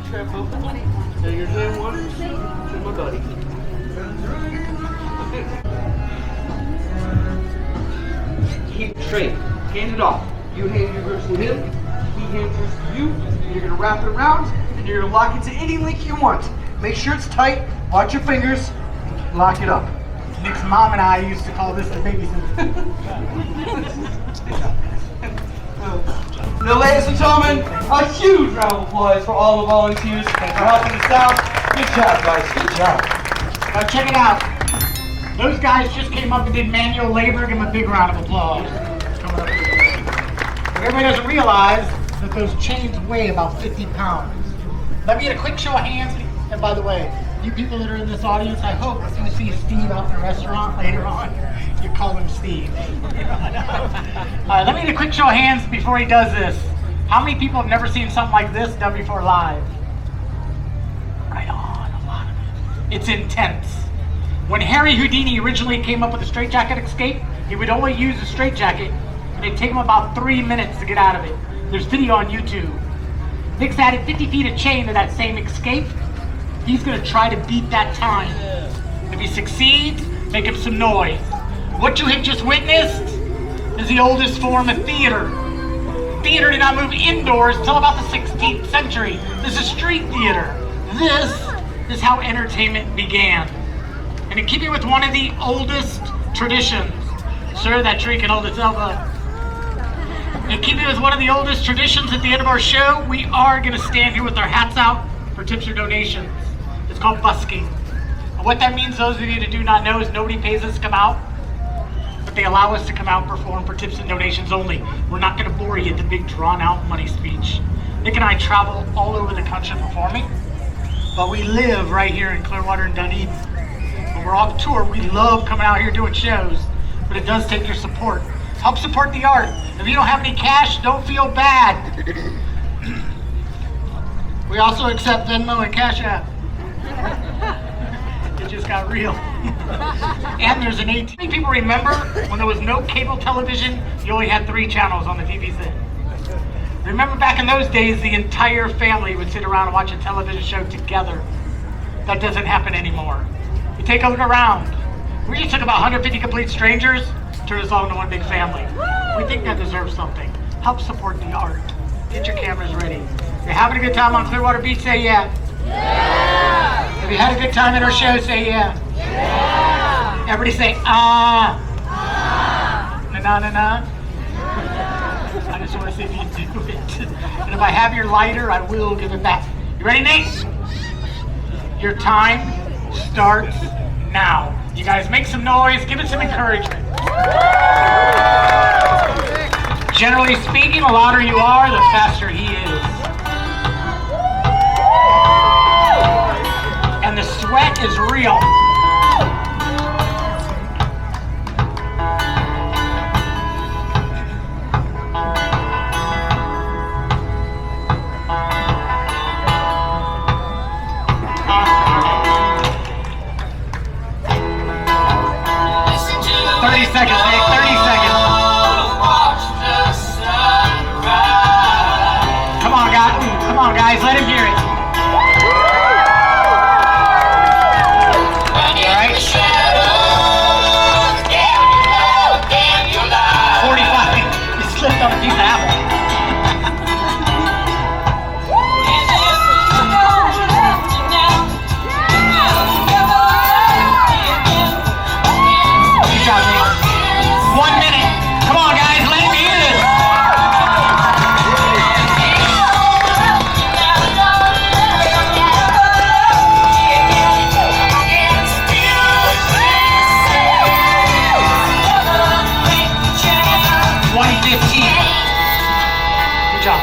trap open. So you're doing one to my buddy. Keep it straight. Hand it off. You hand yours to him. He hands yours to you. And you're gonna wrap it around, and you're gonna lock it to any length you want. Make sure it's tight. Watch your fingers. And lock it up. Nick's mom and I used to call this the babysitter. Now, ladies and gentlemen, a huge round of applause for all the volunteers for helping us out. Good job, guys. Good job. Now check it out. Those guys just came up and did manual labor. Give them a big round of applause. Coming up here. Everybody doesn't realize that those chains weigh about 50 pounds. Let me get a quick show of hands. And by the way, you people that are in this audience, I hope if you see Steve out in the restaurant later on, you call him Steve. All right, let me get a quick show of hands before he does this. How many people have never seen something like this done before live? Right on, a lot of it. It's intense. When Harry Houdini originally came up with the straitjacket escape, he would only use a straitjacket, and it'd take him about 3 minutes to get out of it. There's video on YouTube. Nick's added 50 feet of chain to that same escape. He's gonna try to beat that time. If he succeeds, make him some noise. What you have just witnessed is the oldest form of theater. Theater did not move indoors until about the 16th century. This is street theater. This is how entertainment began. And in keeping with one of the oldest traditions, sir, that tree can hold itself up. In keeping with one of the oldest traditions at the end of our show, we are gonna stand here with our hats out for tips or donations. It's called busking. And what that means, those of you that do not know, is nobody pays us to come out, but they allow us to come out and perform for tips and donations only. We're not gonna bore you with the big drawn out money speech. Nick and I travel all over the country performing, but we live right here in Clearwater and Dunedin. When we're off tour, we love coming out here doing shows, but it does take your support. Help support the art. If you don't have any cash, don't feel bad. We also accept Venmo and Cash App. It just got real. And there's an 18. People remember when there was no cable television, you only had 3 channels on the TV set. Remember back in those days, the entire family would sit around and watch a television show together. That doesn't happen anymore. You take a look around. We just took about 150 complete strangers, turned us all into one big family. We think that deserves something. Help support the art. Get your cameras ready. If you're having a good time on Clearwater Beach, say yeah. Yeah! Have you had a good time at our show? Say yeah. Yeah! Everybody say ah. Ah. Na na na. I just want to see if you do it. And if I have your lighter, I will give it back. You ready, Nate? Your time starts now. You guys make some noise, give it some encouragement. Generally speaking, the louder you are, the faster he is. And the sweat is real. Seconds, Nick, 30 seconds. Come on, guys, let him hear it. All right. 45. You slipped on a piece of apple. Good job, Nick. 1 minute. Come on, guys, let him hear this. Good job.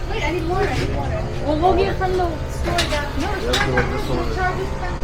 Wait, I need water. Well, we'll get from the store down. No, the store down. Charge us back.